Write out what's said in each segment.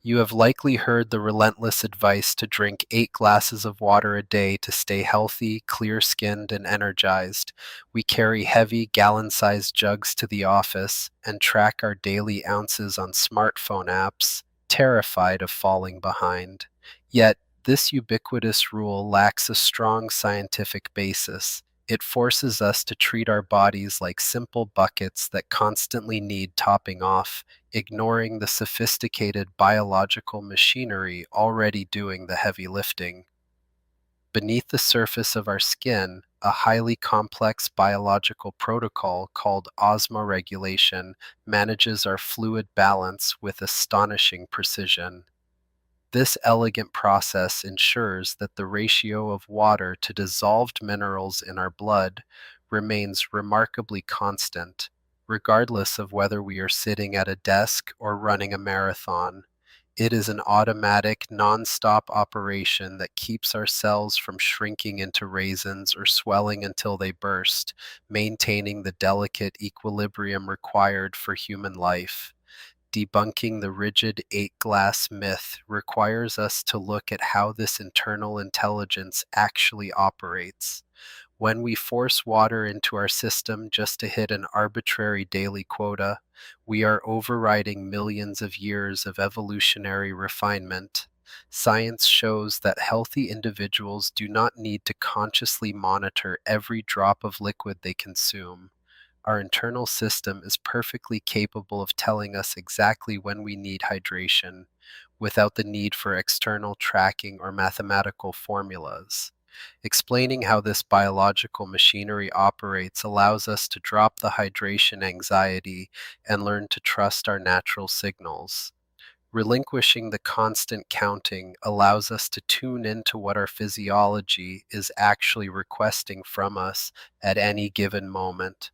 You have likely heard the relentless advice to drink 8 glasses of water a day to stay healthy, clear skinned, and energized. We carry heavy, gallon sized jugs to the office and track our daily ounces on smartphone apps, terrified of falling behind. Yet, this ubiquitous rule lacks a strong scientific basis. It forces us to treat our bodies like simple buckets that constantly need topping off, ignoring the sophisticated biological machinery already doing the heavy lifting. Beneath the surface of our skin, a highly complex biological protocol called osmoregulation manages our fluid balance with astonishing precision. This elegant process ensures that the ratio of water to dissolved minerals in our blood remains remarkably constant, regardless of whether we are sitting at a desk or running a marathon. It is an automatic, non-stop operation that keeps our cells from shrinking into raisins or swelling until they burst, maintaining the delicate equilibrium required for human life. Debunking the rigid 8 glass myth requires us to look at how this internal intelligence actually operates. When we force water into our system just to hit an arbitrary daily quota, we are overriding millions of years of evolutionary refinement. Science shows that healthy individuals do not need to consciously monitor every drop of liquid they consume. Our internal system is perfectly capable of telling us exactly when we need hydration, without the need for external tracking or mathematical formulas. Explaining how this biological machinery operates allows us to drop the hydration anxiety and learn to trust our natural signals. Relinquishing the constant counting allows us to tune into what our physiology is actually requesting from us at any given moment.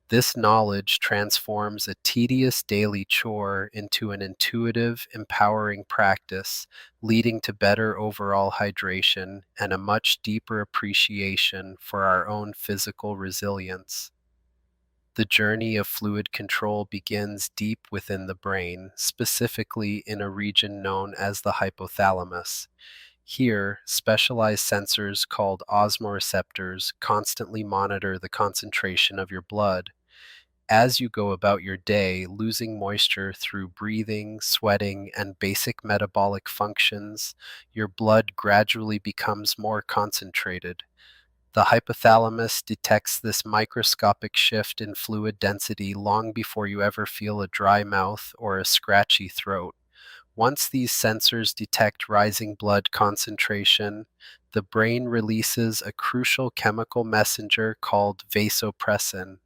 This knowledge transforms a tedious daily chore into an intuitive, empowering practice, leading to better overall hydration and a much deeper appreciation for our own physical resilience. The journey of fluid control begins deep within the brain, specifically in a region known as the hypothalamus. Here, specialized sensors called osmoreceptors constantly monitor the concentration of your blood. As you go about your day, losing moisture through breathing, sweating, and basic metabolic functions, your blood gradually becomes more concentrated. The hypothalamus detects this microscopic shift in fluid density long before you ever feel a dry mouth or a scratchy throat. Once these sensors detect rising blood concentration, the brain releases a crucial chemical messenger called vasopressin.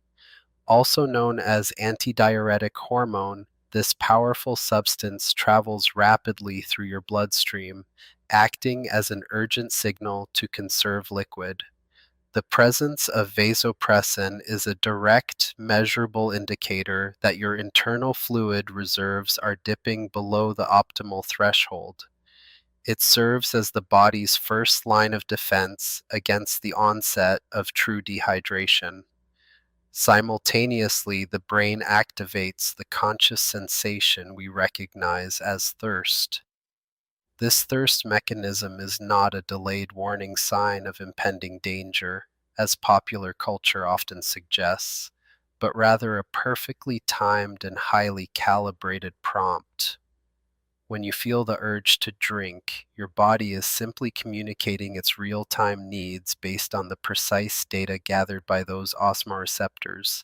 Also known as antidiuretic hormone, this powerful substance travels rapidly through your bloodstream, acting as an urgent signal to conserve liquid. The presence of vasopressin is a direct, measurable indicator that your internal fluid reserves are dipping below the optimal threshold. It serves as the body's first line of defense against the onset of true dehydration. Simultaneously, the brain activates the conscious sensation we recognize as thirst. This thirst mechanism is not a delayed warning sign of impending danger, as popular culture often suggests, but rather a perfectly timed and highly calibrated prompt. When you feel the urge to drink, your body is simply communicating its real-time needs based on the precise data gathered by those osmoreceptors.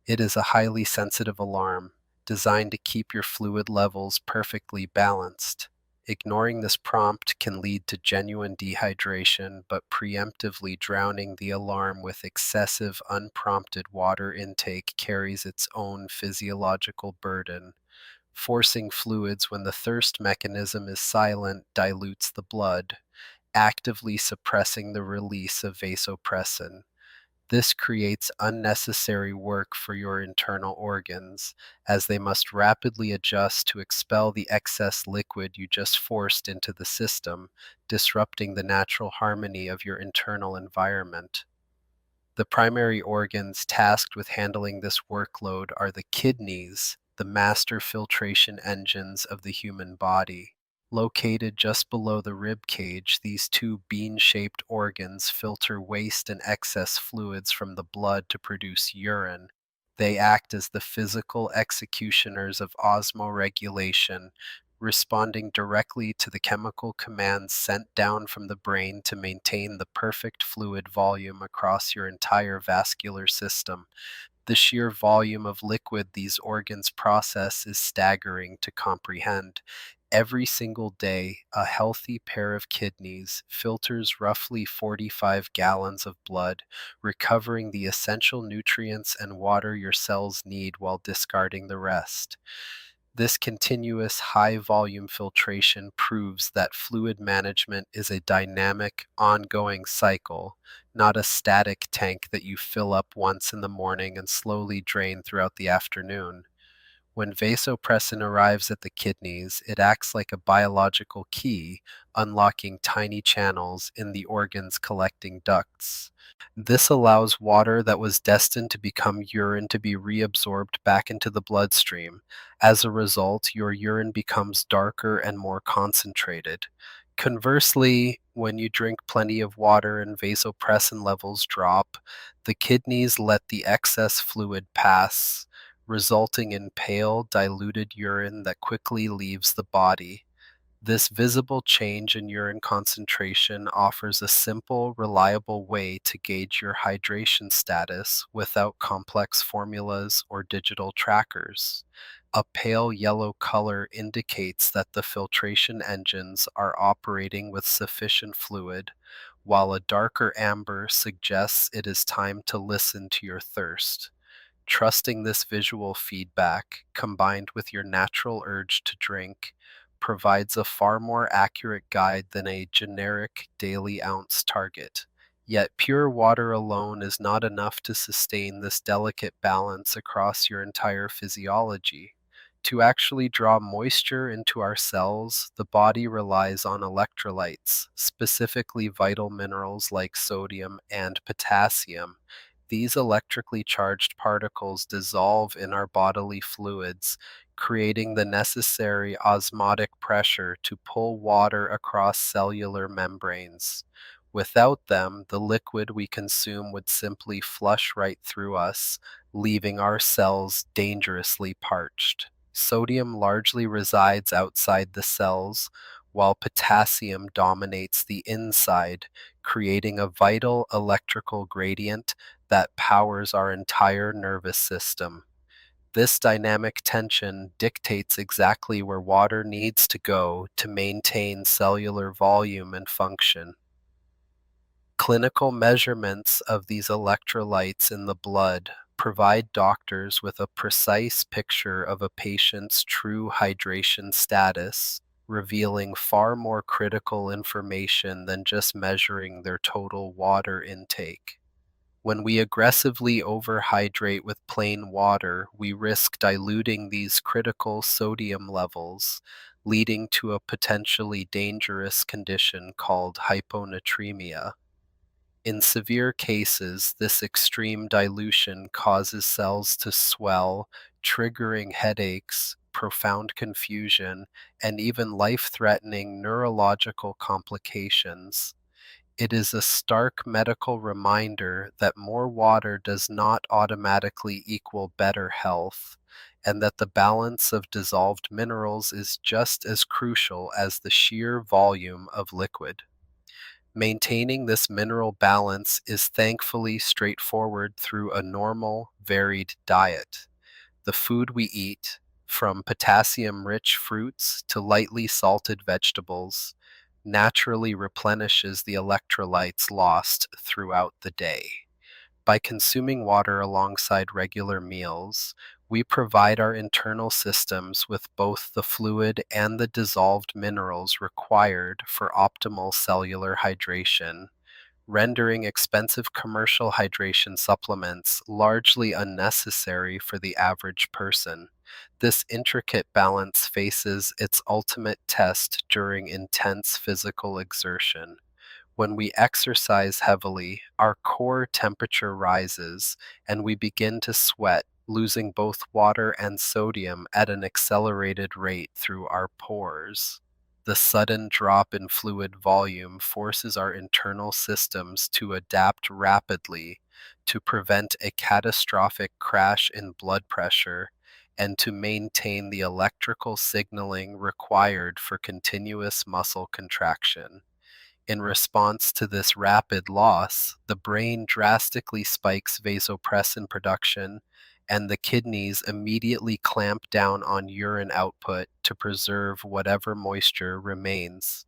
It is a highly sensitive alarm, designed to keep your fluid levels perfectly balanced. Ignoring this prompt can lead to genuine dehydration, but preemptively drowning the alarm with excessive unprompted water intake carries its own physiological burden. Forcing fluids when the thirst mechanism is silent dilutes the blood, actively suppressing the release of vasopressin. This creates unnecessary work for your internal organs, as they must rapidly adjust to expel the excess liquid you just forced into the system, disrupting the natural harmony of your internal environment. The primary organs tasked with handling this workload are the kidneys, the master filtration engines of the human body. Located just below the rib cage, these two bean-shaped organs filter waste and excess fluids from the blood to produce urine. They act as the physical executioners of osmoregulation, responding directly to the chemical commands sent down from the brain to maintain the perfect fluid volume across your entire vascular system. The sheer volume of liquid these organs process is staggering to comprehend. Every single day, a healthy pair of kidneys filters roughly 45 gallons of blood, recovering the essential nutrients and water your cells need while discarding the rest. This continuous high volume filtration proves that fluid management is a dynamic, ongoing cycle, not a static tank that you fill up once in the morning and slowly drain throughout the afternoon. When vasopressin arrives at the kidneys, it acts like a biological key, unlocking tiny channels in the organ's collecting ducts. This allows water that was destined to become urine to be reabsorbed back into the bloodstream. As a result, your urine becomes darker and more concentrated. Conversely, when you drink plenty of water and vasopressin levels drop, the kidneys let the excess fluid pass, resulting in pale, diluted urine that quickly leaves the body. This visible change in urine concentration offers a simple, reliable way to gauge your hydration status without complex formulas or digital trackers. A pale yellow color indicates that the filtration engines are operating with sufficient fluid, while a darker amber suggests it is time to listen to your thirst. Trusting this visual feedback, combined with your natural urge to drink, provides a far more accurate guide than a generic daily ounce target. Yet pure water alone is not enough to sustain this delicate balance across your entire physiology. To actually draw moisture into our cells, the body relies on electrolytes, specifically vital minerals like sodium and potassium. These electrically charged particles dissolve in our bodily fluids, creating the necessary osmotic pressure to pull water across cellular membranes. Without them, the liquid we consume would simply flush right through us, leaving our cells dangerously parched. Sodium largely resides outside the cells, while potassium dominates the inside, creating a vital electrical gradient that powers our entire nervous system. This dynamic tension dictates exactly where water needs to go to maintain cellular volume and function. Clinical measurements of these electrolytes in the blood provide doctors with a precise picture of a patient's true hydration status, revealing far more critical information than just measuring their total water intake. When we aggressively overhydrate with plain water, we risk diluting these critical sodium levels, leading to a potentially dangerous condition called hyponatremia. In severe cases, this extreme dilution causes cells to swell, triggering headaches, profound confusion, and even life-threatening neurological complications. It is a stark medical reminder that more water does not automatically equal better health, and that the balance of dissolved minerals is just as crucial as the sheer volume of liquid. Maintaining this mineral balance is thankfully straightforward through a normal, varied diet. The food we eat, from potassium-rich fruits to lightly salted vegetables, naturally replenishes the electrolytes lost throughout the day. By consuming water alongside regular meals, we provide our internal systems with both the fluid and the dissolved minerals required for optimal cellular hydration, rendering expensive commercial hydration supplements largely unnecessary for the average person. This intricate balance faces its ultimate test during intense physical exertion. When we exercise heavily, our core temperature rises and we begin to sweat, losing both water and sodium at an accelerated rate through our pores. The sudden drop in fluid volume forces our internal systems to adapt rapidly to prevent a catastrophic crash in blood pressure and to maintain the electrical signaling required for continuous muscle contraction. In response to this rapid loss, the brain drastically spikes vasopressin production, and the kidneys immediately clamp down on urine output to preserve whatever moisture remains.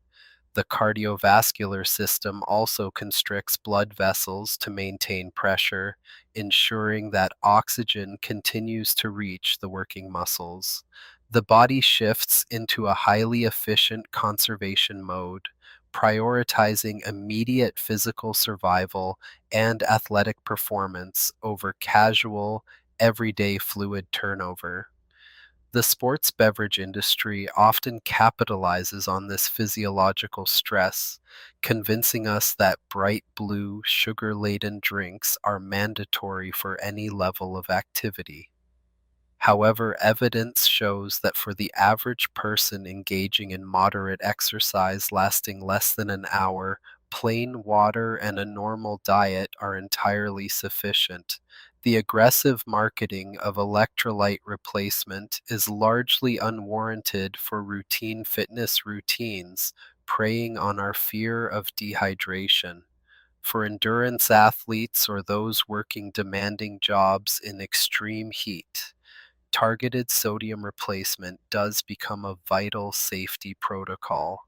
The cardiovascular system also constricts blood vessels to maintain pressure, ensuring that oxygen continues to reach the working muscles. The body shifts into a highly efficient conservation mode, prioritizing immediate physical survival and athletic performance over casual, everyday fluid turnover. The sports beverage industry often capitalizes on this physiological stress, convincing us that bright blue, sugar laden drinks are mandatory for any level of activity. However, evidence shows that for the average person engaging in moderate exercise lasting less than an hour, plain water and a normal diet are entirely sufficient. The aggressive marketing of electrolyte replacement is largely unwarranted for routine fitness routines, preying on our fear of dehydration. For endurance athletes or those working demanding jobs in extreme heat, targeted sodium replacement does become a vital safety protocol.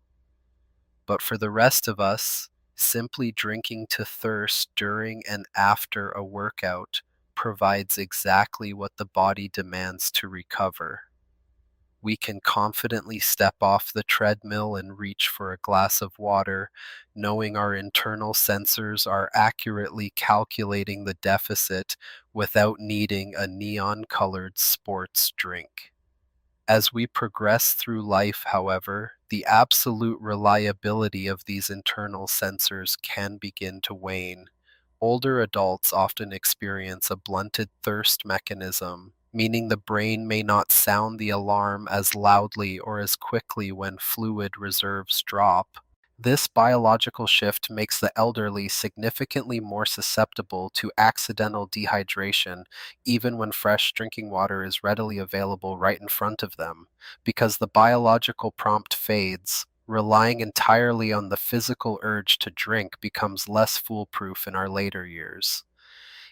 But for the rest of us, simply drinking to thirst during and after a workout provides exactly what the body demands to recover. We can confidently step off the treadmill and reach for a glass of water, knowing our internal sensors are accurately calculating the deficit without needing a neon colored sports drink. As we progress through life, however, the absolute reliability of these internal sensors can begin to wane. Older adults often experience a blunted thirst mechanism, meaning the brain may not sound the alarm as loudly or as quickly when fluid reserves drop. This biological shift makes the elderly significantly more susceptible to accidental dehydration, even when fresh drinking water is readily available right in front of them, because the biological prompt fades. Relying entirely on the physical urge to drink becomes less foolproof in our later years.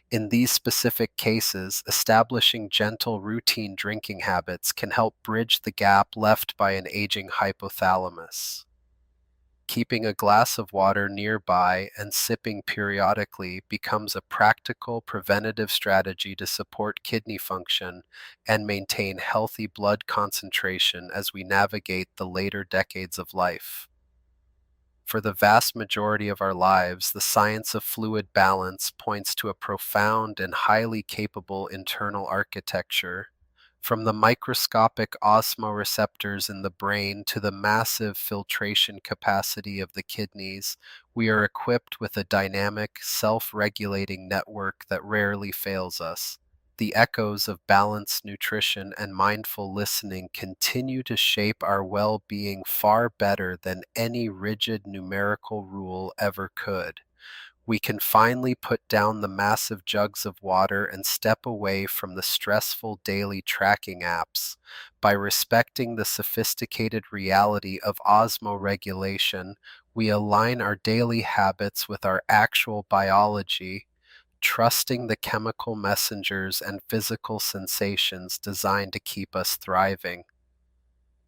In these specific cases, establishing gentle routine drinking habits can help bridge the gap left by an aging hypothalamus. Keeping a glass of water nearby and sipping periodically becomes a practical preventative strategy to support kidney function and maintain healthy blood concentration as we navigate the later decades of life. For the vast majority of our lives, the science of fluid balance points to a profound and highly capable internal architecture. From the microscopic osmoreceptors in the brain to the massive filtration capacity of the kidneys, we are equipped with a dynamic, self-regulating network that rarely fails us. The echoes of balanced nutrition and mindful listening continue to shape our well-being far better than any rigid numerical rule ever could. We can finally put down the massive jugs of water and step away from the stressful daily tracking apps. By respecting the sophisticated reality of osmoregulation, we align our daily habits with our actual biology, trusting the chemical messengers and physical sensations designed to keep us thriving.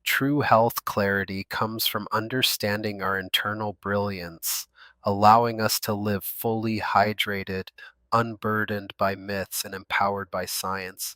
True health clarity comes from understanding our internal brilliance, allowing us to live fully hydrated, unburdened by myths, and empowered by science.